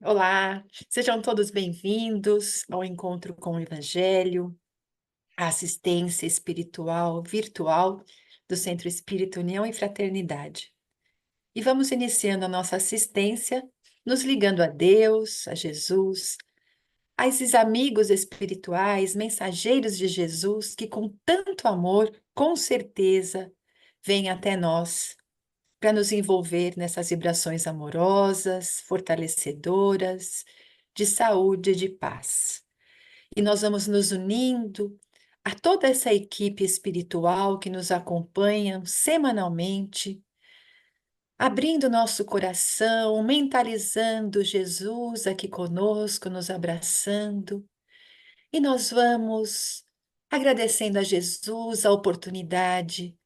Olá, sejam todos bem-vindos ao encontro com o Evangelho, a assistência espiritual virtual do Centro Espírita União e Fraternidade. E vamos iniciando a nossa assistência, nos ligando a Deus, a Jesus, a esses amigos espirituais, mensageiros de Jesus, que com tanto amor, com certeza, vêm até nós para nos envolver nessas vibrações amorosas, fortalecedoras, de saúde e de paz. E nós vamos nos unindo a toda essa equipe espiritual que nos acompanha semanalmente, abrindo nosso coração, mentalizando Jesus aqui conosco, nos abraçando, e nós vamos agradecendo a Jesus a oportunidade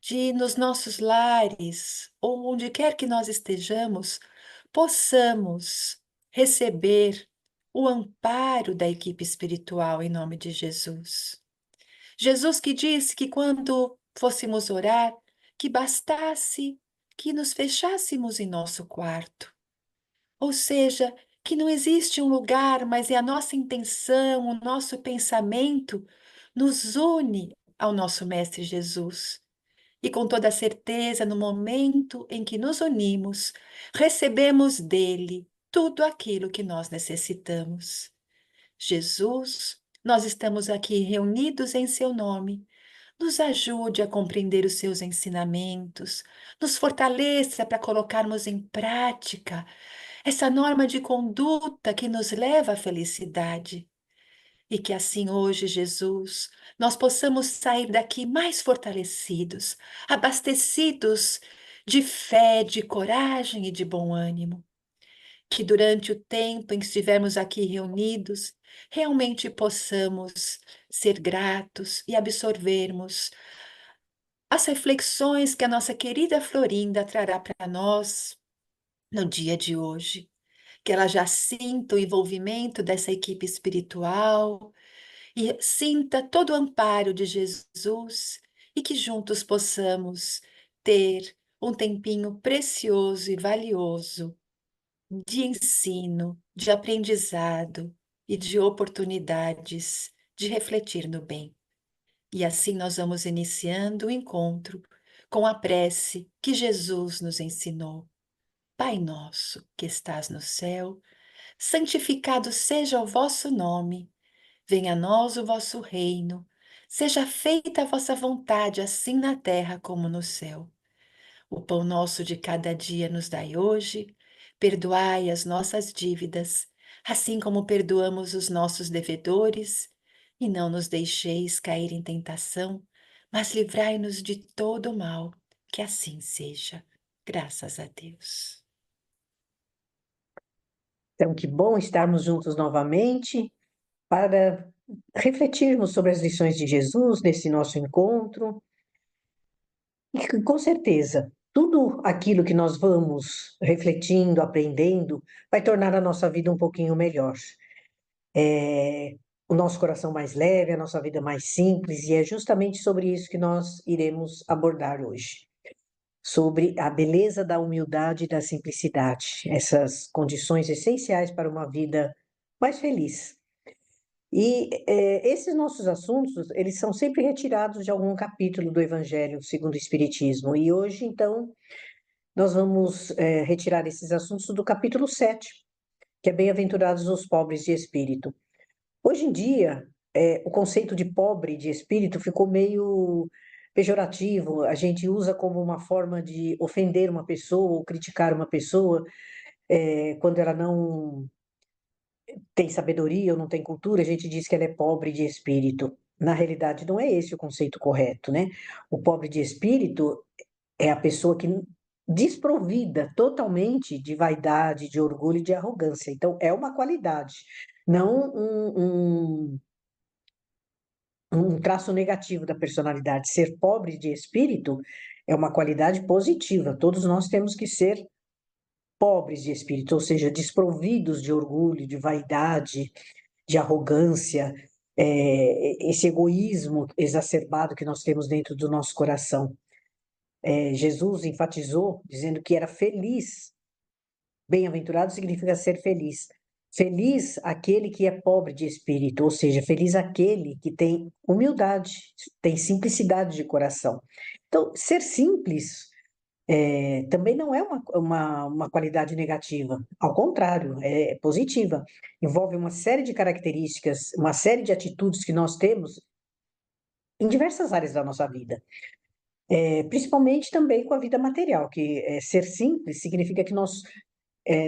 de nos nossos lares, ou onde quer que nós estejamos, possamos receber o amparo da equipe espiritual em nome de Jesus. Jesus que disse que quando fôssemos orar, que bastasse que nos fechássemos em nosso quarto. Ou seja, que não existe um lugar, mas é a nossa intenção, o nosso pensamento nos une ao nosso Mestre Jesus. E com toda certeza, no momento em que nos unimos, recebemos dele tudo aquilo que nós necessitamos. Jesus, nós estamos aqui reunidos em seu nome. Nos ajude a compreender os seus ensinamentos, nos fortaleça para colocarmos em prática essa norma de conduta que nos leva à felicidade. E que assim hoje, Jesus, nós possamos sair daqui mais fortalecidos, abastecidos de fé, de coragem e de bom ânimo. Que durante o tempo em que estivermos aqui reunidos, realmente possamos ser gratos e absorvermos as reflexões que a nossa querida Florinda trará para nós no dia de hoje. Que ela já sinta o envolvimento dessa equipe espiritual e sinta todo o amparo de Jesus e que juntos possamos ter um tempinho precioso e valioso de ensino, de aprendizado e de oportunidades de refletir no bem. E assim nós vamos iniciando o encontro com a prece que Jesus nos ensinou. Pai nosso que estás no céu, santificado seja o vosso nome. Venha a nós o vosso reino, seja feita a vossa vontade, assim na terra como no céu. O pão nosso de cada dia nos dai hoje, perdoai as nossas dívidas, assim como perdoamos os nossos devedores, e não nos deixeis cair em tentação, mas livrai-nos de todo o mal, que assim seja. Graças a Deus. Então, que bom estarmos juntos novamente para refletirmos sobre as lições de Jesus nesse nosso encontro. E com certeza, tudo aquilo que nós vamos refletindo, aprendendo, vai tornar a nossa vida um pouquinho melhor. O nosso coração mais leve, a nossa vida mais simples, e é justamente sobre isso que nós iremos abordar hoje. Sobre a beleza da humildade e da simplicidade, essas condições essenciais para uma vida mais feliz. E esses nossos assuntos, eles são sempre retirados de algum capítulo do Evangelho segundo o Espiritismo. E hoje, então, nós vamos retirar esses assuntos do capítulo 7, que é Bem-aventurados os pobres de espírito. Hoje em dia, o conceito de pobre de espírito ficou meio pejorativo, a gente usa como uma forma de ofender uma pessoa ou criticar uma pessoa quando ela não tem sabedoria ou não tem cultura, a gente diz que ela é pobre de espírito. Na realidade, não é esse o conceito correto, né? O pobre de espírito é a pessoa que desprovida totalmente de vaidade, de orgulho e de arrogância. Então, é uma qualidade, não um traço negativo da personalidade. Ser pobre de espírito é uma qualidade positiva. Todos nós temos que ser pobres de espírito, ou seja, desprovidos de orgulho, de vaidade, de arrogância, esse egoísmo exacerbado que nós temos dentro do nosso coração. Jesus enfatizou dizendo que era feliz Bem-aventurado significa ser feliz. Feliz aquele que é pobre de espírito, ou seja, feliz aquele que tem humildade, tem simplicidade de coração. Então, ser simples também não é uma qualidade negativa, ao contrário, é positiva. Envolve uma série de características, uma série de atitudes que nós temos em diversas áreas da nossa vida. Principalmente também com a vida material, que ser simples significa que nós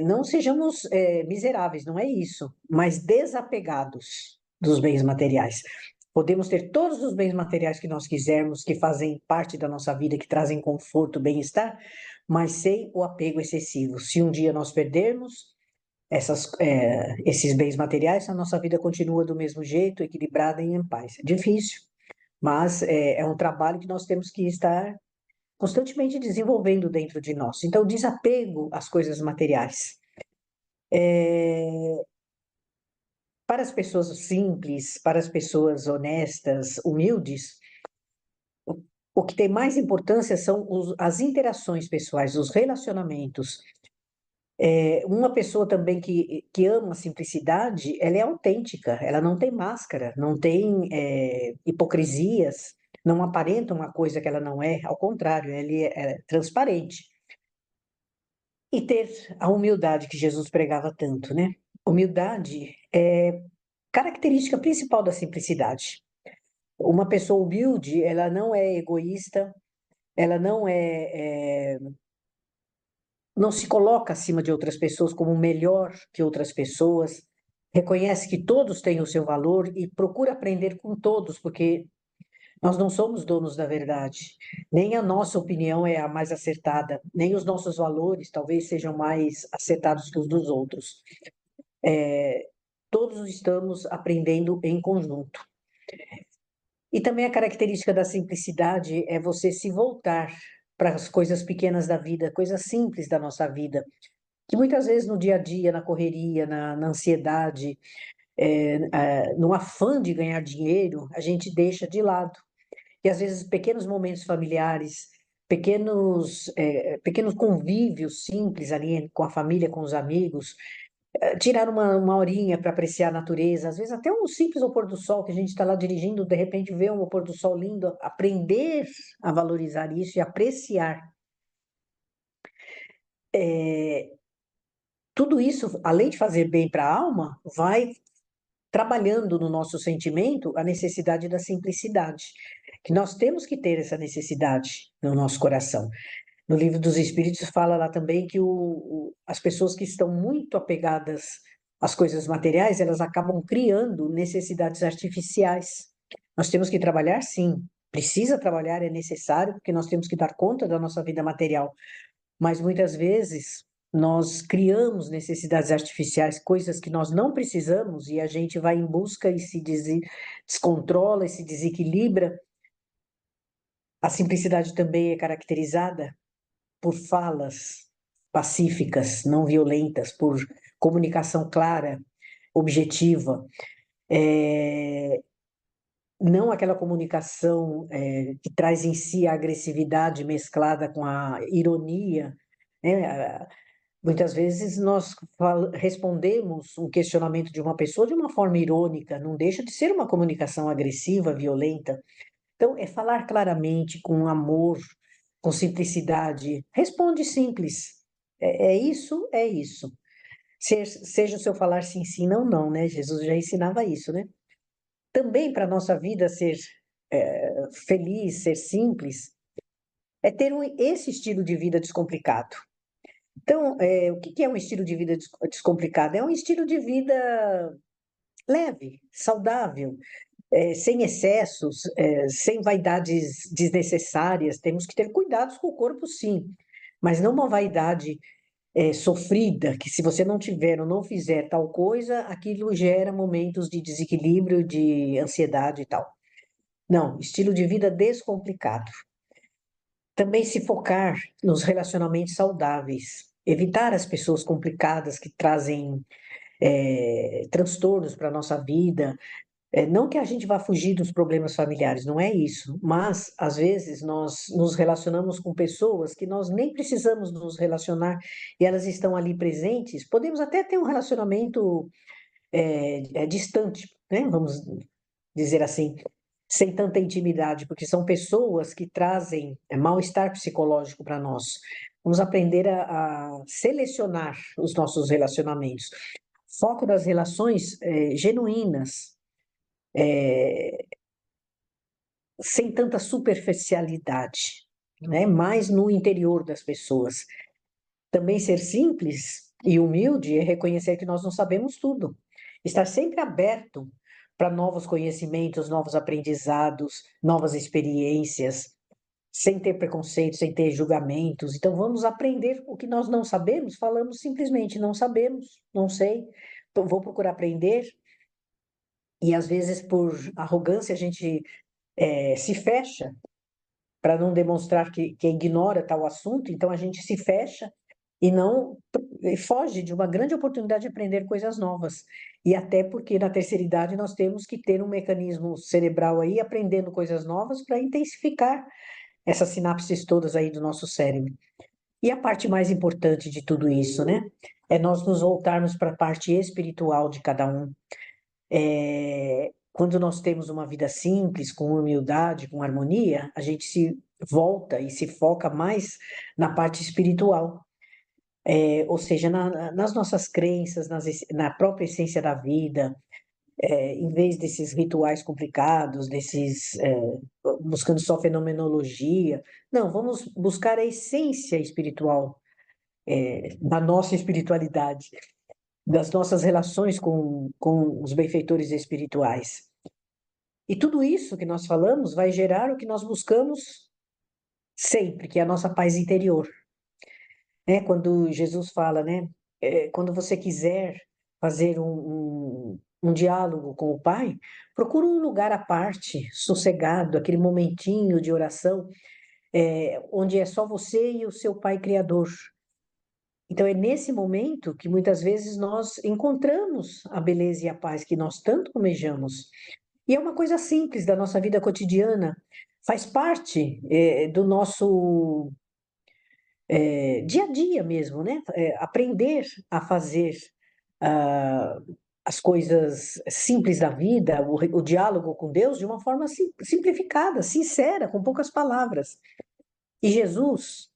não sejamos miseráveis, não é isso, mas desapegados dos bens materiais. Podemos ter todos os bens materiais que nós quisermos, que fazem parte da nossa vida, que trazem conforto, bem-estar, mas sem o apego excessivo. Se um dia nós perdermos esses bens materiais, a nossa vida continua do mesmo jeito, equilibrada e em paz. É difícil, mas é um trabalho que nós temos que estar constantemente desenvolvendo dentro de nós. Então, desapego às coisas materiais. Para as pessoas simples, para as pessoas honestas, humildes, o que tem mais importância são as interações pessoais, os relacionamentos. Uma pessoa também que ama a simplicidade, ela é autêntica, ela não tem máscara, não tem hipocrisias, não aparenta uma coisa que ela não é, ao contrário, ela é transparente. E ter a humildade que Jesus pregava tanto, né? Humildade é característica principal da simplicidade. Uma pessoa humilde, ela não é egoísta, ela não se coloca acima de outras pessoas como melhor que outras pessoas, reconhece que todos têm o seu valor e procura aprender com todos, porque nós não somos donos da verdade. Nem a nossa opinião é a mais acertada, nem os nossos valores talvez sejam mais acertados que os dos outros. Todos estamos aprendendo em conjunto. E também a característica da simplicidade é você se voltar para as coisas pequenas da vida, coisas simples da nossa vida, que muitas vezes no dia a dia, na correria, na ansiedade, no afã de ganhar dinheiro, a gente deixa de lado. E às vezes pequenos momentos familiares, pequenos convívios simples ali com a família, com os amigos, tirar uma horinha para apreciar a natureza, às vezes até um simples ao pôr do sol, que a gente está lá dirigindo, de repente vê um pôr do sol lindo, aprender a valorizar isso e apreciar. Tudo isso, além de fazer bem para a alma, vai trabalhando no nosso sentimento a necessidade da simplicidade, que nós temos que ter essa necessidade no nosso coração. No Livro dos Espíritos fala lá também que as pessoas que estão muito apegadas às coisas materiais, elas acabam criando necessidades artificiais. Nós temos que trabalhar, sim. Precisa trabalhar, é necessário, porque nós temos que dar conta da nossa vida material. Mas muitas vezes nós criamos necessidades artificiais, coisas que nós não precisamos, e a gente vai em busca e se descontrola e se desequilibra. A simplicidade também é caracterizada por falas pacíficas, não violentas, por comunicação clara, objetiva, não aquela comunicação que traz em si a agressividade mesclada com a ironia, né? Muitas vezes nós respondemos um questionamento de uma pessoa de uma forma irônica, não deixa de ser uma comunicação agressiva, violenta. Então, é falar claramente, com amor, com simplicidade. Responde simples. É isso, é isso. Seja o seu falar sim, sim, não, não, né? Jesus já ensinava isso, né? Também para a nossa vida ser feliz, ser simples, é ter esse estilo de vida descomplicado. Então, o que é um estilo de vida descomplicado? É um estilo de vida leve, saudável, sem excessos, sem vaidades desnecessárias. Temos que ter cuidados com o corpo, sim, mas não uma vaidade sofrida, que se você não tiver ou não fizer tal coisa, aquilo gera momentos de desequilíbrio, de ansiedade e tal. Não, estilo de vida descomplicado. Também se focar nos relacionamentos saudáveis, evitar as pessoas complicadas que trazem transtornos para a nossa vida, Não que a gente vá fugir dos problemas familiares, não é isso, mas às vezes nós nos relacionamos com pessoas que nós nem precisamos nos relacionar e elas estão ali presentes. Podemos até ter um relacionamento distante, né? Vamos dizer assim, sem tanta intimidade, porque são pessoas que trazem mal-estar psicológico para nós. Vamos aprender a selecionar os nossos relacionamentos. Foco das relações genuínas, sem tanta superficialidade, né? Mais no interior das pessoas. Também ser simples e humilde é reconhecer que nós não sabemos tudo. Estar sempre aberto para novos conhecimentos, novos aprendizados, novas experiências, sem ter preconceito, sem ter julgamentos. Então, vamos aprender o que nós não sabemos, falamos simplesmente, não sabemos, não sei, então, vou procurar aprender. E às vezes, por arrogância, a gente se fecha para não demonstrar que ignora tal assunto, então a gente se fecha e não e foge de uma grande oportunidade de aprender coisas novas. E até porque na terceira idade nós temos que ter um mecanismo cerebral aí aprendendo coisas novas para intensificar essas sinapses todas aí do nosso cérebro. E a parte mais importante de tudo isso, né? É nós nos voltarmos para a parte espiritual de cada um. Quando nós temos uma vida simples, com humildade, com harmonia, a gente se volta e se foca mais na parte espiritual. Ou seja, nas nossas crenças, na própria essência da vida, em vez desses rituais complicados, buscando só fenomenologia. Não, vamos buscar a essência espiritual, da nossa espiritualidade, das nossas relações com os benfeitores espirituais. E tudo isso que nós falamos vai gerar o que nós buscamos sempre, que é a nossa paz interior. Né? Quando Jesus fala, né? Quando você quiser fazer um diálogo com o Pai, procura um lugar à parte, sossegado, aquele momentinho de oração, onde é só você e o seu Pai Criador. Então, é nesse momento que muitas vezes nós encontramos a beleza e a paz que nós tanto almejamos. E é uma coisa simples da nossa vida cotidiana, faz parte, do nosso dia a dia mesmo, né? Aprender a fazer ah, as coisas simples da vida, o diálogo com Deus de uma forma simplificada, sincera, com poucas palavras. E Jesus,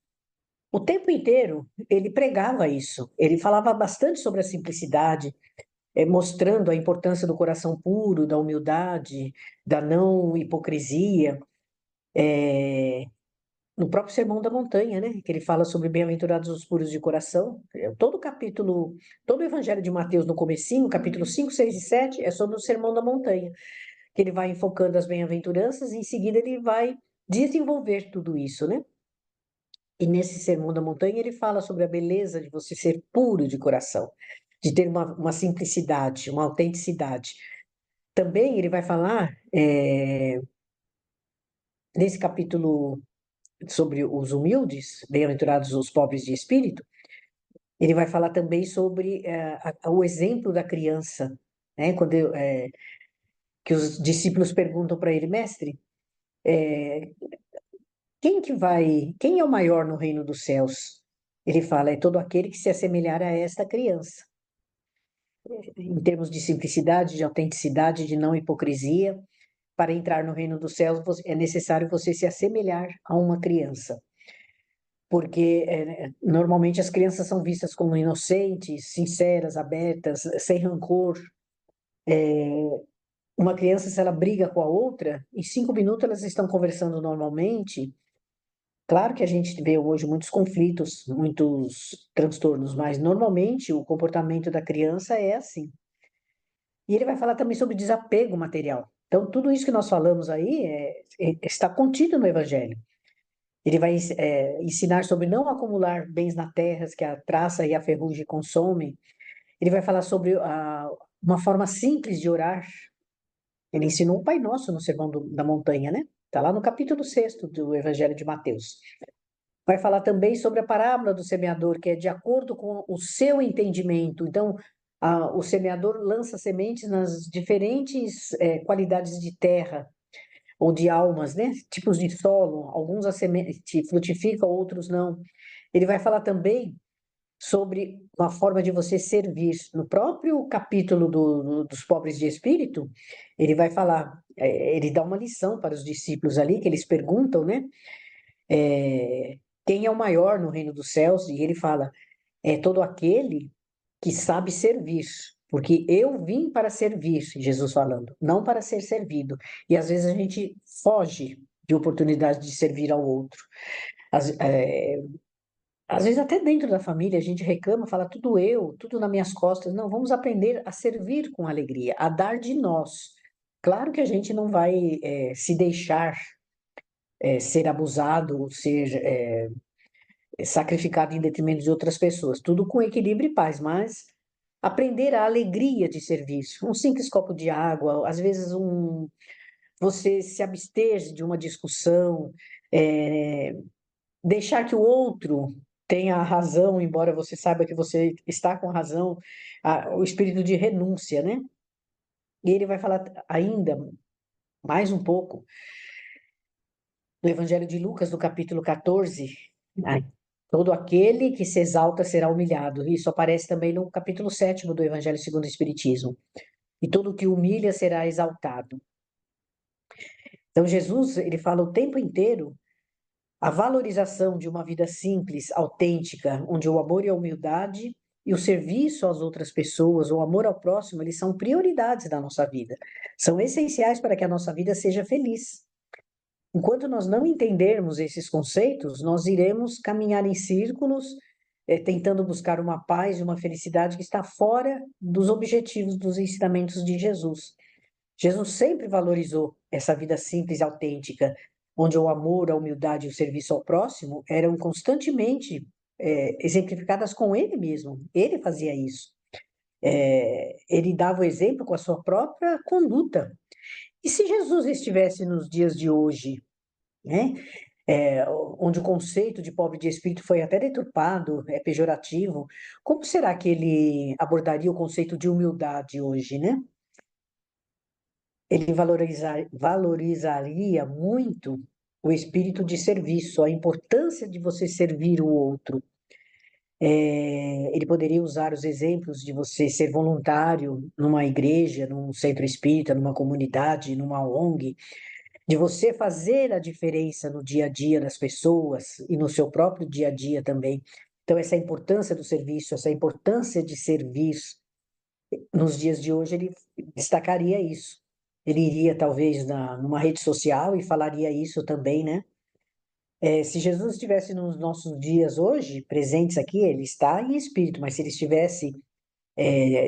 o tempo inteiro, ele pregava isso. Ele falava bastante sobre a simplicidade, mostrando a importância do coração puro, da humildade, da não hipocrisia. No próprio Sermão da Montanha, né? Que ele fala sobre bem-aventurados os puros de coração. Todo o capítulo, todo o Evangelho de Mateus no comecinho, capítulo 5, 6 e 7, é sobre o Sermão da Montanha, que ele vai enfocando as bem-aventuranças e em seguida ele vai desenvolver tudo isso, né? E nesse Sermão da Montanha ele fala sobre a beleza de você ser puro de coração, de ter uma simplicidade, uma autenticidade. Também ele vai falar, nesse capítulo sobre os humildes, bem-aventurados os pobres de espírito, ele vai falar também sobre o exemplo da criança, né? Que os discípulos perguntam para ele, mestre, quem é o maior no reino dos céus? Ele fala, é todo aquele que se assemelhar a esta criança. Em termos de simplicidade, de autenticidade, de não hipocrisia, para entrar no reino dos céus é necessário você se assemelhar a uma criança. Porque normalmente as crianças são vistas como inocentes, sinceras, abertas, sem rancor. Uma criança, se ela briga com a outra, em 5 minutos elas estão conversando normalmente. Claro que a gente vê hoje muitos conflitos, muitos transtornos, mas normalmente o comportamento da criança é assim. E ele vai falar também sobre desapego material. Então, tudo isso que nós falamos aí está contido no Evangelho. Ele vai ensinar sobre não acumular bens na terra que a traça e a ferrugem consomem. Ele vai falar sobre uma forma simples de orar. Ele ensinou o Pai Nosso no Sermão da Montanha, né? Está lá no capítulo 6º do Evangelho de Mateus. Vai falar também sobre a parábola do semeador, que é de acordo com o seu entendimento. Então, O semeador lança sementes nas diferentes qualidades de terra ou de almas, né? Tipos de solo, alguns a semente frutifica, outros não. Ele vai falar também sobre uma forma de você servir. No próprio capítulo dos pobres de espírito, ele vai falar, ele dá uma lição para os discípulos ali, que eles perguntam, né? Quem é o maior no reino dos céus? E ele fala, é todo aquele que sabe servir. Porque eu vim para servir, Jesus falando, não para ser servido. E às vezes a gente foge de oportunidade de servir ao outro. Às, é, Às vezes até dentro da família a gente reclama, fala tudo eu, tudo nas minhas costas. Não, vamos aprender a servir com alegria, a dar de nós. Claro que a gente não vai se deixar ser abusado, ser sacrificado em detrimento de outras pessoas. Tudo com equilíbrio e paz, mas aprender a alegria de servir. Um simples copo de água, às vezes você se abster de uma discussão, é, deixar que o outro tenha a razão, embora você saiba que você está com razão, o espírito de renúncia, né? E ele vai falar ainda mais um pouco no Evangelho de Lucas, no capítulo 14. Ai, todo aquele que se exalta será humilhado. Isso aparece também no capítulo 7 do Evangelho segundo o Espiritismo. E todo que humilha será exaltado. Então, Jesus, ele fala o tempo inteiro a valorização de uma vida simples, autêntica, onde o amor e a humildade e o serviço às outras pessoas, o amor ao próximo, eles são prioridades da nossa vida. São essenciais para que a nossa vida seja feliz. Enquanto nós não entendermos esses conceitos, nós iremos caminhar em círculos, tentando buscar uma paz e uma felicidade que está fora dos objetivos dos ensinamentos de Jesus. Jesus sempre valorizou essa vida simples e autêntica, onde o amor, a humildade e o serviço ao próximo eram constantemente exemplificadas com ele mesmo. Ele fazia isso. Ele dava o exemplo com a sua própria conduta. E se Jesus estivesse nos dias de hoje, né, onde o conceito de pobre de espírito foi até deturpado, é pejorativo, como será que ele abordaria o conceito de humildade hoje, né? Ele valorizaria muito o espírito de serviço, a importância de você servir o outro. Ele poderia usar os exemplos de você ser voluntário numa igreja, num centro espírita, numa comunidade, numa ONG, de você fazer a diferença no dia a dia das pessoas e no seu próprio dia a dia também. Então, essa importância do serviço, essa importância de servir, nos dias de hoje, ele destacaria isso. Ele iria, talvez, numa rede social e falaria isso também, né? Se Jesus estivesse nos nossos dias hoje, presentes aqui, ele está em espírito, mas se ele estivesse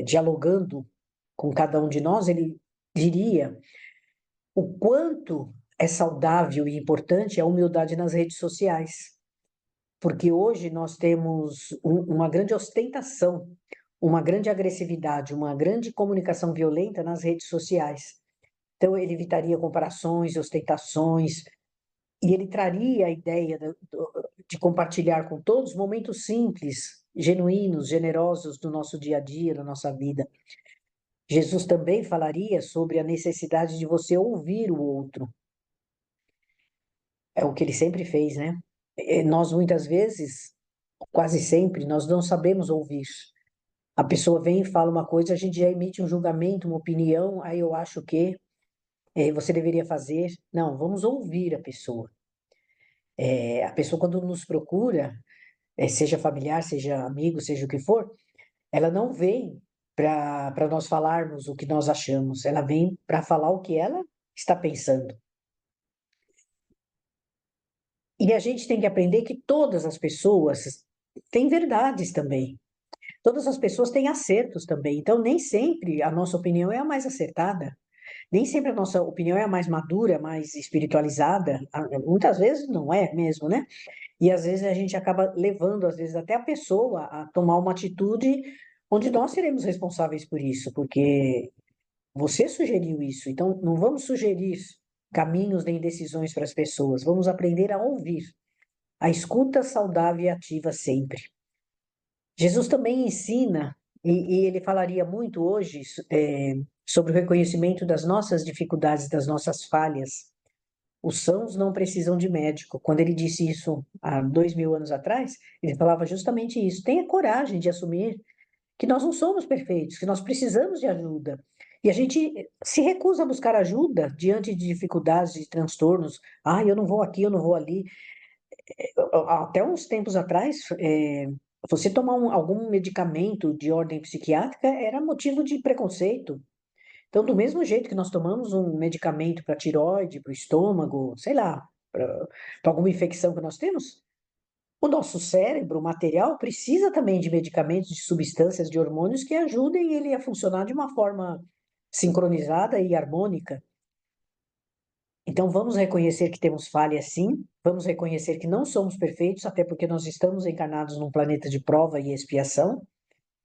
dialogando com cada um de nós, ele diria o quanto é saudável e importante a humildade nas redes sociais. Porque hoje nós temos uma grande ostentação, uma grande agressividade, uma grande comunicação violenta nas redes sociais. Então, ele evitaria comparações, ostentações, e ele traria a ideia de compartilhar com todos momentos simples, genuínos, generosos do nosso dia a dia, da nossa vida. Jesus também falaria sobre a necessidade de você ouvir o outro. É o que ele sempre fez, né? Nós, muitas vezes, quase sempre, nós não sabemos ouvir. A pessoa vem e fala uma coisa, a gente já emite um julgamento, uma opinião, aí eu acho que você deveria fazer. Não, vamos ouvir a pessoa. A pessoa, quando nos procura, seja familiar, seja amigo, seja o que for, ela não vem para nós falarmos o que nós achamos, ela vem para falar o que ela está pensando. E a gente tem que aprender que todas as pessoas têm verdades também. Todas as pessoas têm acertos também. Então, nem sempre a nossa opinião é a mais acertada. Nem sempre a nossa opinião é a mais madura, mais espiritualizada. Muitas vezes não é mesmo, né? E às vezes a gente acaba levando, às vezes, até a pessoa a tomar uma atitude onde nós seremos responsáveis por isso, porque você sugeriu isso. Então, não vamos sugerir caminhos nem decisões para as pessoas. Vamos aprender a ouvir. A escuta saudável e ativa sempre. Jesus também ensina E ele falaria muito hoje sobre o reconhecimento das nossas dificuldades, das nossas falhas. Os sãos não precisam de médico. Quando ele disse isso há 2000 anos atrás, ele falava justamente isso. Tenha coragem de assumir que nós não somos perfeitos, que nós precisamos de ajuda. E a gente se recusa a buscar ajuda diante de dificuldades, de transtornos. Ah, eu não vou aqui, eu não vou ali. Até uns tempos atrás, você tomar algum medicamento de ordem psiquiátrica era motivo de preconceito. Então, do mesmo jeito que nós tomamos um medicamento para tireoide, para o estômago, sei lá, para alguma infecção que nós temos, o nosso cérebro, o material, precisa também de medicamentos, de substâncias, de hormônios que ajudem ele a funcionar de uma forma sincronizada e harmônica. Então, vamos reconhecer que temos falhas, sim, vamos reconhecer que não somos perfeitos, até porque nós estamos encarnados num planeta de prova e expiação.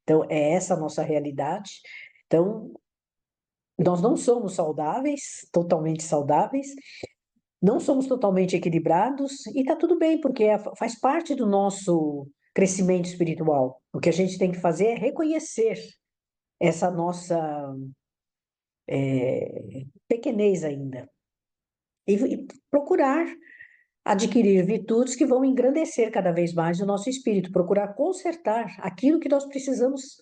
Então, é essa a nossa realidade. Então, nós não somos saudáveis, totalmente saudáveis, não somos totalmente equilibrados, e tá tudo bem, porque faz parte do nosso crescimento espiritual. O que a gente tem que fazer é reconhecer essa nossa pequenez ainda e procurar adquirir virtudes que vão engrandecer cada vez mais o nosso espírito, procurar consertar aquilo que nós precisamos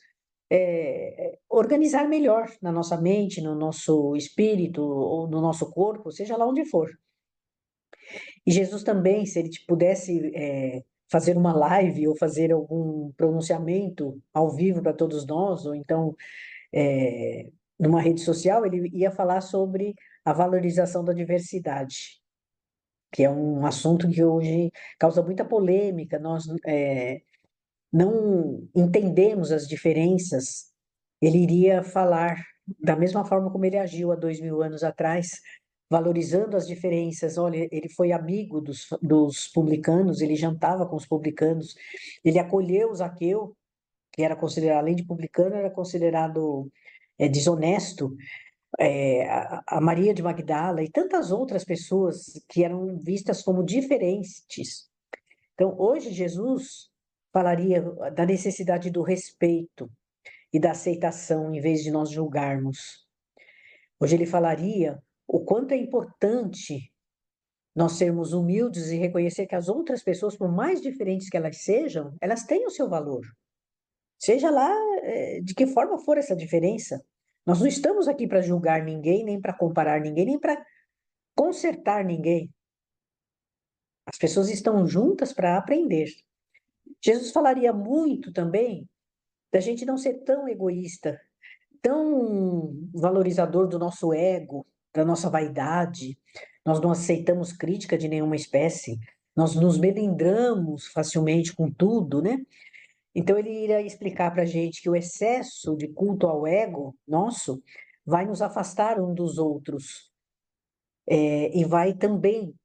organizar melhor na nossa mente, no nosso espírito ou no nosso corpo, seja lá onde for. E Jesus também, se ele pudesse fazer uma live ou fazer algum pronunciamento ao vivo para todos nós, ou então numa rede social, ele ia falar sobre a valorização da diversidade, que é um assunto que hoje causa muita polêmica. Nós não entendemos as diferenças. Ele iria falar da mesma forma como ele agiu há 2000 anos atrás, valorizando as diferenças. Olha, ele foi amigo dos publicanos, ele jantava com os publicanos, ele acolheu o Zaqueu, que era considerado, além de publicano, era considerado desonesto, a Maria de Magdala e tantas outras pessoas que eram vistas como diferentes. Então, hoje, Jesus falaria da necessidade do respeito e da aceitação, em vez de nós julgarmos. Hoje, ele falaria o quanto é importante nós sermos humildes e reconhecer que as outras pessoas, por mais diferentes que elas sejam, elas têm o seu valor. Seja lá de que forma for essa diferença. Nós não estamos aqui para julgar ninguém, nem para comparar ninguém, nem para consertar ninguém. As pessoas estão juntas para aprender. Jesus falaria muito também da gente não ser tão egoísta, tão valorizador do nosso ego, da nossa vaidade. Nós não aceitamos crítica de nenhuma espécie. Nós nos melindramos facilmente com tudo, né? Então ele iria explicar para a gente que o excesso de culto ao ego nosso vai nos afastar um dos outros, e vai também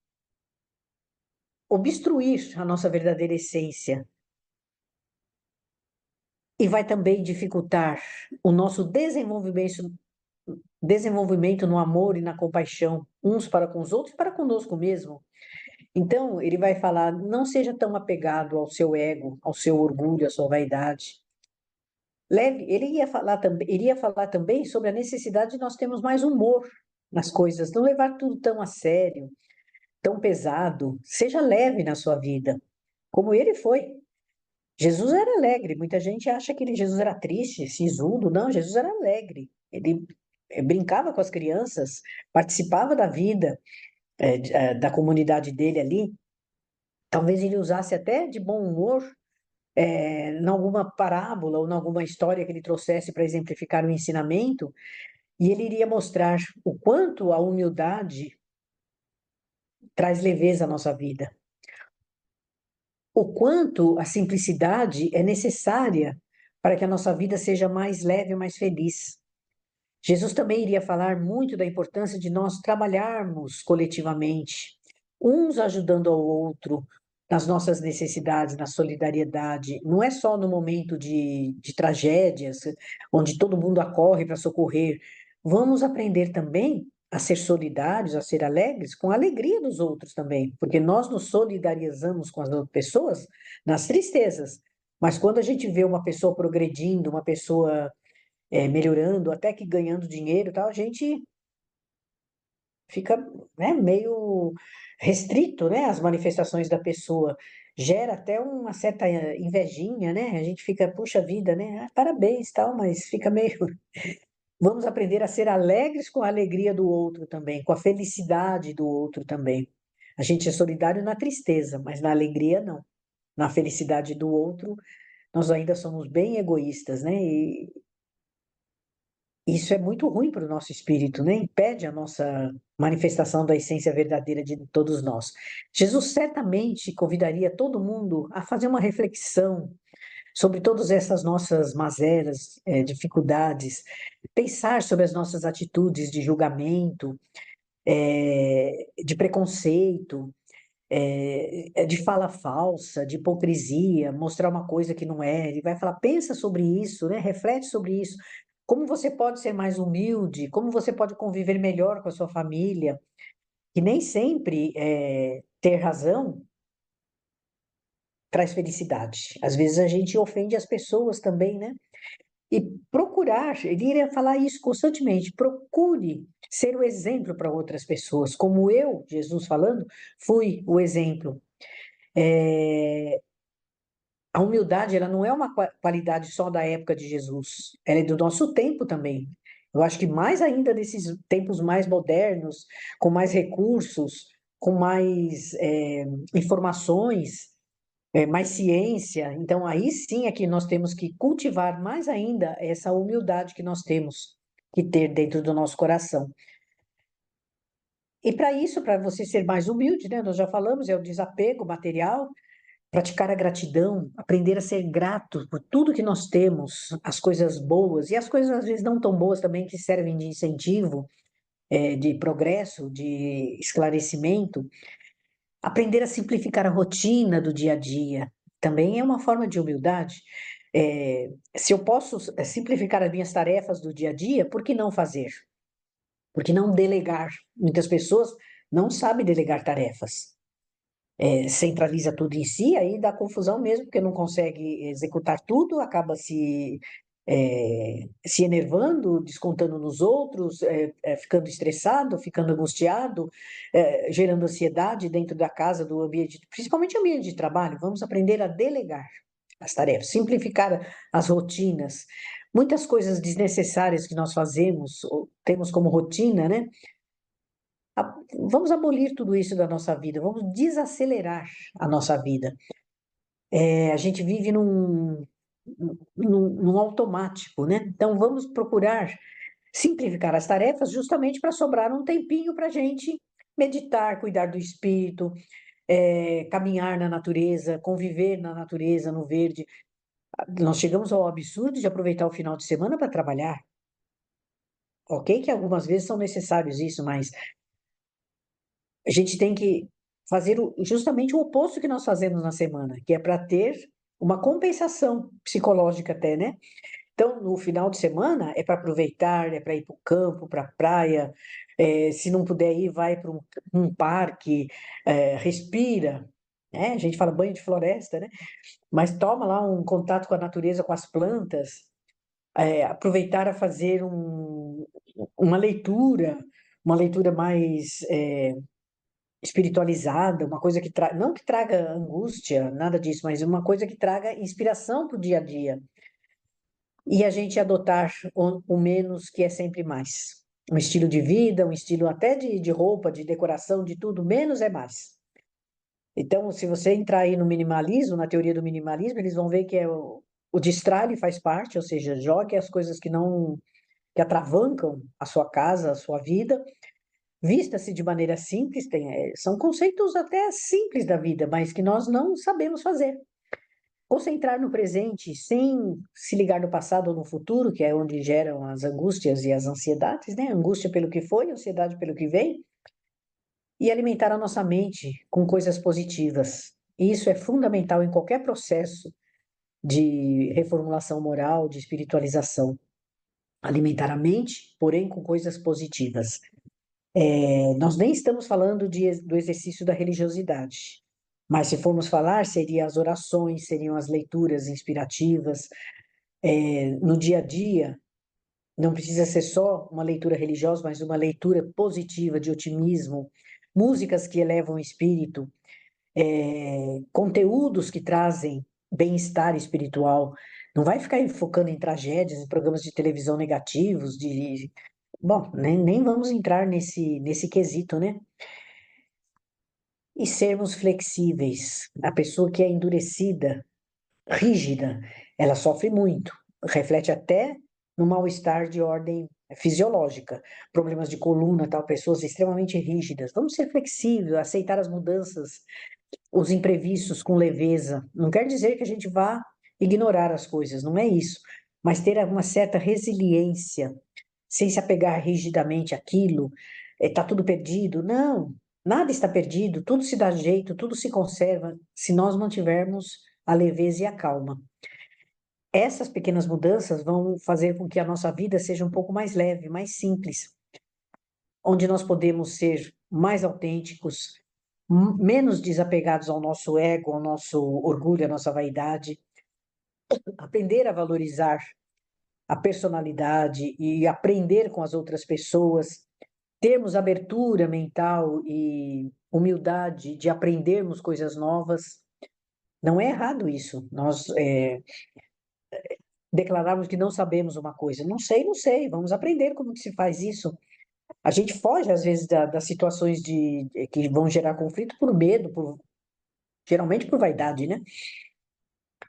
obstruir a nossa verdadeira essência e vai também dificultar o nosso desenvolvimento no amor e na compaixão, uns para com os outros e para conosco mesmo. Então, ele vai falar: não seja tão apegado ao seu ego, ao seu orgulho, à sua vaidade. Ele iria falar também sobre a necessidade de nós termos mais humor nas coisas, não levar tudo tão a sério, tão pesado. Seja leve na sua vida, como ele foi. Jesus era alegre. Muita gente acha que Jesus era triste, sisudo. Não, Jesus era alegre. Ele brincava com as crianças, participava da vida da comunidade dele ali. Talvez ele usasse até de bom humor em alguma parábola ou em alguma história que ele trouxesse para exemplificar o ensinamento, e ele iria mostrar o quanto a humildade traz leveza à nossa vida, o quanto a simplicidade é necessária para que a nossa vida seja mais leve e mais feliz. Jesus também iria falar muito da importância de nós trabalharmos coletivamente, uns ajudando ao outro nas nossas necessidades, na solidariedade. Não é só no momento de tragédias, onde todo mundo acorre para socorrer. Vamos aprender também a ser solidários, a ser alegres com a alegria dos outros também, porque nós nos solidarizamos com as outras pessoas nas tristezas, Mas quando a gente vê uma pessoa progredindo, uma pessoa melhorando, até que ganhando dinheiro e tal, a gente fica, né, meio restrito, né, às manifestações da pessoa. Gera até uma certa invejinha, né? A gente fica, puxa vida, né? Ah, parabéns, tal, mas fica meio. Vamos aprender a ser alegres com a alegria do outro também, com a felicidade do outro também. A gente é solidário na tristeza, mas na alegria não. Na felicidade do outro, nós ainda somos bem egoístas, né? E isso é muito ruim para o nosso espírito, né? Impede a nossa manifestação da essência verdadeira de todos nós. Jesus certamente convidaria todo mundo a fazer uma reflexão sobre todas essas nossas mazelas, dificuldades, pensar sobre as nossas atitudes de julgamento, de preconceito, de fala falsa, de hipocrisia, mostrar uma coisa que não é. Ele vai falar, pensa sobre isso, né? Reflete sobre isso. Como você pode ser mais humilde? Como você pode conviver melhor com a sua família? Que nem sempre ter razão traz felicidade. Às vezes a gente ofende as pessoas também, né? E procurar, ele iria falar isso constantemente, procure ser o exemplo para outras pessoas, como eu, Jesus falando, fui o exemplo. É, a humildade, ela não é uma qualidade só da época de Jesus, ela é do nosso tempo também. Eu acho que mais ainda nesses tempos mais modernos, com mais recursos, com mais informações, mais ciência. Então, aí sim é que nós temos que cultivar mais ainda essa humildade que nós temos que ter dentro do nosso coração. E para isso, para você ser mais humilde, né? Nós já falamos, é o desapego material, praticar a gratidão, aprender a ser grato por tudo que nós temos, as coisas boas e as coisas às vezes não tão boas também que servem de incentivo, de progresso, de esclarecimento. Aprender a simplificar a rotina do dia a dia também é uma forma de humildade. Se eu posso simplificar as minhas tarefas do dia a dia, por que não fazer? Por que não delegar? Muitas pessoas não sabem delegar tarefas. Centraliza tudo em si, aí dá confusão mesmo, porque não consegue executar tudo, acaba se enervando, descontando nos outros, ficando estressado, ficando angustiado, gerando ansiedade dentro da casa, do ambiente, principalmente o ambiente de trabalho. Vamos aprender a delegar as tarefas, simplificar as rotinas. Muitas coisas desnecessárias que nós fazemos, ou temos como rotina, né? Vamos abolir tudo isso da nossa vida, vamos desacelerar a nossa vida. A gente vive num automático, né? Então vamos procurar simplificar as tarefas justamente para sobrar um tempinho para a gente meditar, cuidar do espírito, caminhar na natureza, conviver na natureza, no verde. Nós chegamos ao absurdo de aproveitar o final de semana para trabalhar. Ok, que algumas vezes são necessários isso, mas a gente tem que fazer justamente o oposto que nós fazemos na semana, que é para ter uma compensação psicológica até, né? Então, no final de semana é para aproveitar, é para ir para o campo, para a praia. Se não puder ir, vai para um parque, respira. Né? A gente fala banho de floresta, né? Mas toma lá um contato com a natureza, com as plantas. Aproveitar a fazer uma leitura mais espiritualizada, uma coisa que não que traga angústia, nada disso, mas uma coisa que traga inspiração para o dia a dia. E a gente adotar o menos, que é sempre mais. Um estilo de vida, um estilo até de roupa, de decoração, de tudo, menos é mais. Então, se você entrar aí no minimalismo, na teoria do minimalismo, eles vão ver que o destralhe faz parte, ou seja, jogue as coisas que atravancam a sua casa, a sua vida. Vista-se de maneira simples, são conceitos até simples da vida, mas que nós não sabemos fazer. Concentrar no presente sem se ligar no passado ou no futuro, que é onde geram as angústias e as ansiedades, né? Angústia pelo que foi, ansiedade pelo que vem, e alimentar a nossa mente com coisas positivas. Isso é fundamental em qualquer processo de reformulação moral, de espiritualização. Alimentar a mente, porém com coisas positivas. Nós nem estamos falando do exercício da religiosidade. Mas se formos falar, seriam as orações, seriam as leituras inspirativas, no dia a dia. Não precisa ser só uma leitura religiosa, mas uma leitura positiva, de otimismo, músicas que elevam o espírito, conteúdos que trazem bem-estar espiritual. Não vai ficar aí focando em tragédias, em programas de televisão negativos, de... Bom, nem vamos entrar nesse quesito, né? E sermos flexíveis. A pessoa que é endurecida, rígida, ela sofre muito, reflete até no mal-estar de ordem fisiológica, problemas de coluna, tal, pessoas extremamente rígidas. Vamos ser flexíveis, aceitar as mudanças, os imprevistos com leveza. Não quer dizer que a gente vá ignorar as coisas, não é isso, mas ter uma certa resiliência, sem se apegar rigidamente àquilo, está tudo perdido. Não, nada está perdido, tudo se dá jeito, tudo se conserva, se nós mantivermos a leveza e a calma. Essas pequenas mudanças vão fazer com que a nossa vida seja um pouco mais leve, mais simples, onde nós podemos ser mais autênticos, menos desapegados ao nosso ego, ao nosso orgulho, à nossa vaidade, aprender a valorizar a personalidade e aprender com as outras pessoas, termos abertura mental e humildade de aprendermos coisas novas. Não é errado isso. Nós declararmos que não sabemos uma coisa. Não sei, não sei. Vamos aprender como que se faz isso. A gente foge, às vezes, das situações que vão gerar conflito por medo, geralmente por vaidade, né?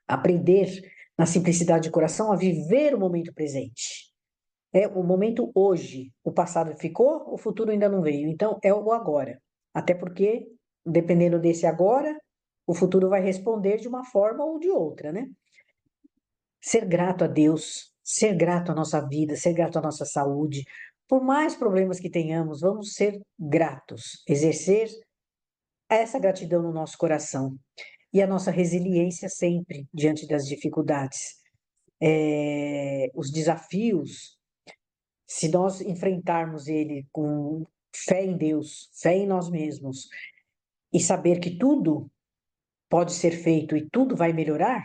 Aprender na simplicidade de coração a viver o momento presente. É o momento hoje. O passado ficou, o futuro ainda não veio. Então, é o agora. Até porque, dependendo desse agora, o futuro vai responder de uma forma ou de outra, né? Ser grato a Deus, ser grato à nossa vida, ser grato à nossa saúde. Por mais problemas que tenhamos, vamos ser gratos, exercer essa gratidão no nosso coração e a nossa resiliência sempre diante das dificuldades. Os desafios, se nós enfrentarmos ele com fé em Deus, fé em nós mesmos e saber que tudo pode ser feito e tudo vai melhorar,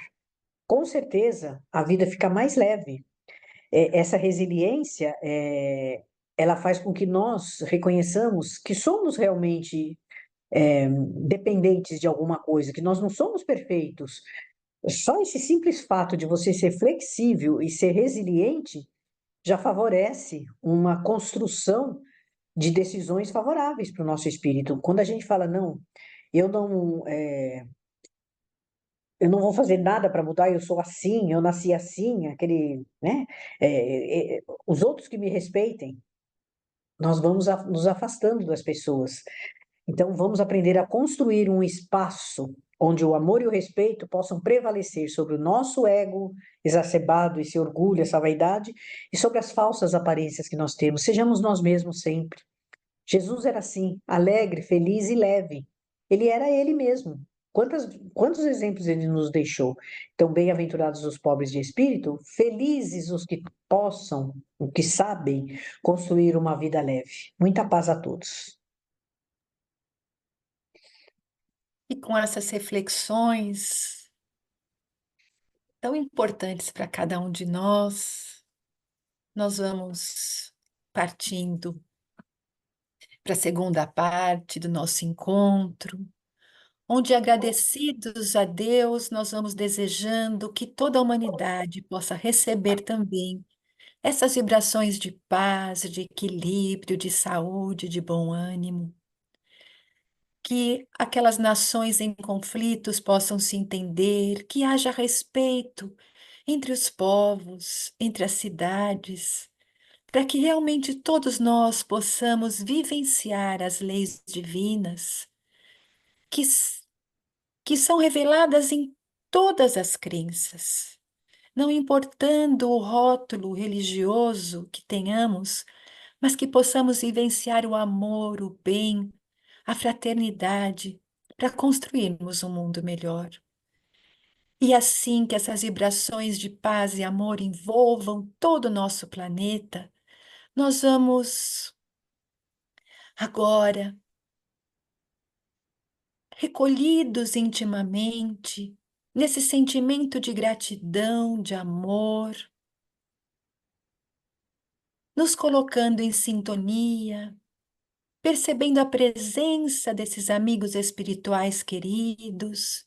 com certeza a vida fica mais leve. Essa resiliência, ela faz com que nós reconheçamos que somos realmente dependentes de alguma coisa, que nós não somos perfeitos. Só esse simples fato de você ser flexível e ser resiliente já favorece uma construção de decisões favoráveis para o nosso espírito. Quando a gente fala, não, eu não, eu não vou fazer nada para mudar, eu sou assim, eu nasci assim, aquele, né? Os outros que me respeitem, nós vamos nos afastando das pessoas. Então, vamos aprender a construir um espaço onde o amor e o respeito possam prevalecer sobre o nosso ego exacerbado, esse orgulho, essa vaidade, e sobre as falsas aparências que nós temos. Sejamos nós mesmos sempre. Jesus era assim, alegre, feliz e leve. Ele era ele mesmo. Quantos exemplos ele nos deixou? Então, bem-aventurados os pobres de espírito, felizes os que possam, os que sabem construir uma vida leve. Muita paz a todos. E com essas reflexões tão importantes para cada um de nós vamos partindo para a segunda parte do nosso encontro, onde, agradecidos a Deus, nós vamos desejando que toda a humanidade possa receber também essas vibrações de paz, de equilíbrio, de saúde, de bom ânimo. Que aquelas nações em conflitos possam se entender, que haja respeito entre os povos, entre as cidades, para que realmente todos nós possamos vivenciar as leis divinas que, que são reveladas em todas as crenças. Não importando o rótulo religioso que tenhamos, mas que possamos vivenciar o amor, o bem, a fraternidade, para construirmos um mundo melhor. E assim que essas vibrações de paz e amor envolvam todo o nosso planeta, nós vamos agora recolhidos intimamente, nesse sentimento de gratidão, de amor, nos colocando em sintonia, percebendo a presença desses amigos espirituais queridos,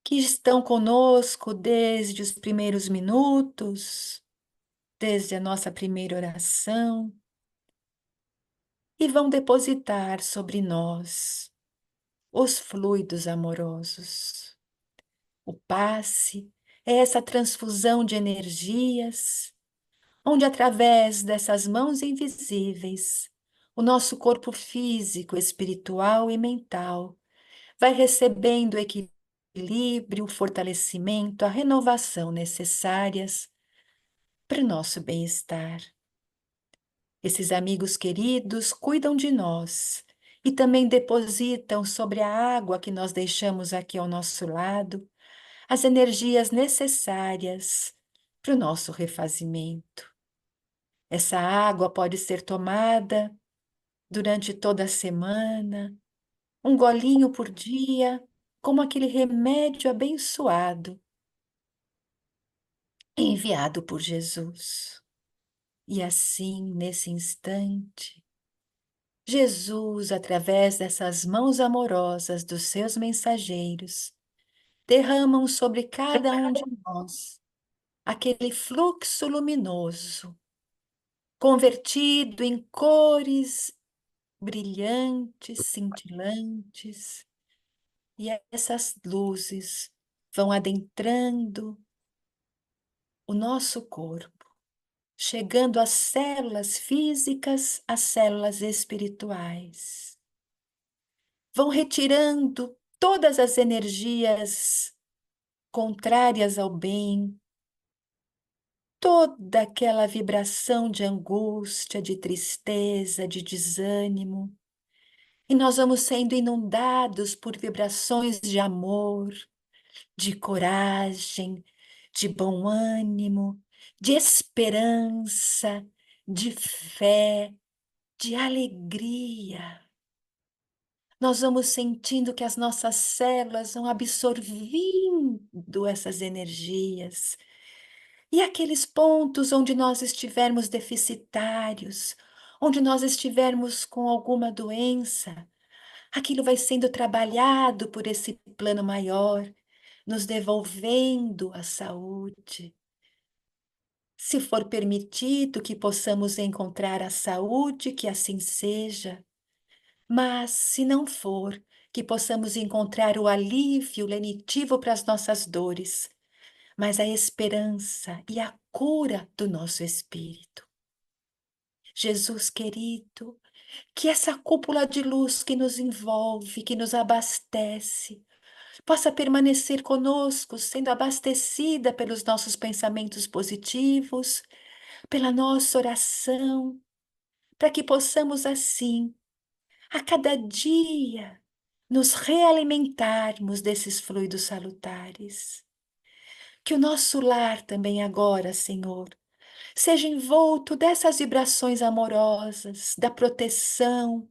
que estão conosco desde os primeiros minutos, desde a nossa primeira oração, e vão depositar sobre nós os fluidos amorosos. O passe é essa transfusão de energias, onde através dessas mãos invisíveis, o nosso corpo físico, espiritual e mental vai recebendo o equilíbrio, o fortalecimento, a renovação necessárias para o nosso bem-estar. Esses amigos queridos cuidam de nós e também depositam sobre a água que nós deixamos aqui ao nosso lado as energias necessárias para o nosso refazimento. Essa água pode ser tomada durante toda a semana, um golinho por dia, como aquele remédio abençoado enviado por Jesus. E assim, nesse instante, Jesus, através dessas mãos amorosas dos seus mensageiros, derramam sobre cada um de nós aquele fluxo luminoso, convertido em cores brilhantes, cintilantes, e essas luzes vão adentrando o nosso corpo, chegando às células físicas, às células espirituais. Vão retirando todas as energias contrárias ao bem, toda aquela vibração de angústia, de tristeza, de desânimo, e nós vamos sendo inundados por vibrações de amor, de coragem, de bom ânimo, de esperança, de fé, de alegria. Nós vamos sentindo que as nossas células vão absorvendo essas energias. E aqueles pontos onde nós estivermos deficitários, onde nós estivermos com alguma doença, aquilo vai sendo trabalhado por esse plano maior, nos devolvendo a saúde. Se for permitido que possamos encontrar a saúde, que assim seja. Mas, se não for, que possamos encontrar o alívio lenitivo para as nossas dores, mas a esperança e a cura do nosso espírito. Jesus querido, que essa cúpula de luz que nos envolve, que nos abastece, possa permanecer conosco, sendo abastecida pelos nossos pensamentos positivos, pela nossa oração, para que possamos assim, a cada dia, nos realimentarmos desses fluidos salutares. Que o nosso lar também agora, Senhor, seja envolto dessas vibrações amorosas, da proteção,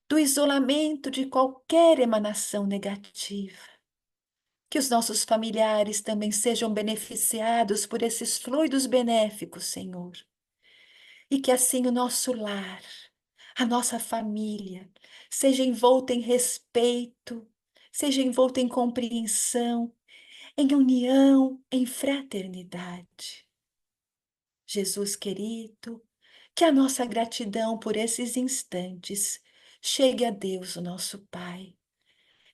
do isolamento de qualquer emanação negativa. Que os nossos familiares também sejam beneficiados por esses fluidos benéficos, Senhor. E que assim o nosso lar, a nossa família, seja envolta em respeito, seja envolta em compreensão, em união, em fraternidade. Jesus querido, que a nossa gratidão por esses instantes chegue a Deus, o nosso Pai.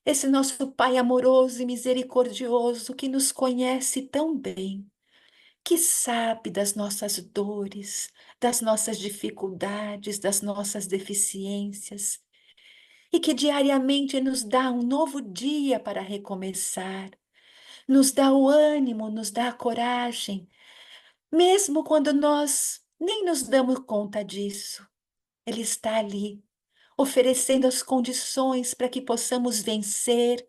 Esse nosso Pai amoroso e misericordioso que nos conhece tão bem, que sabe das nossas dores, das nossas dificuldades, das nossas deficiências, e que diariamente nos dá um novo dia para recomeçar, nos dá o ânimo, nos dá a coragem, mesmo quando nós nem nos damos conta disso. Ele está ali, oferecendo as condições para que possamos vencer,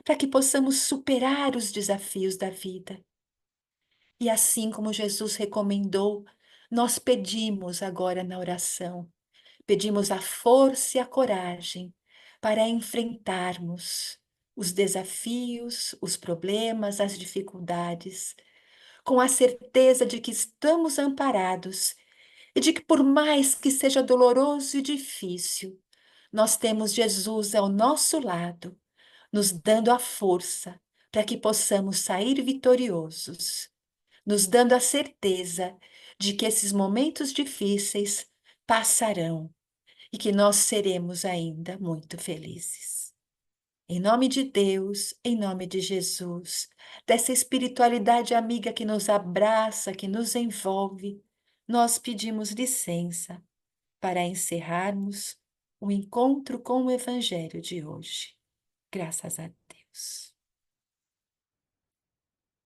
para que possamos superar os desafios da vida. E assim como Jesus recomendou, nós pedimos agora na oração, pedimos a força e a coragem para enfrentarmos os desafios, os problemas, as dificuldades, com a certeza de que estamos amparados e de que, por mais que seja doloroso e difícil, nós temos Jesus ao nosso lado, nos dando a força para que possamos sair vitoriosos, nos dando a certeza de que esses momentos difíceis passarão e que nós seremos ainda muito felizes. Em nome de Deus, em nome de Jesus, dessa espiritualidade amiga que nos abraça, que nos envolve, nós pedimos licença para encerrarmos o encontro com o Evangelho de hoje. Graças a Deus.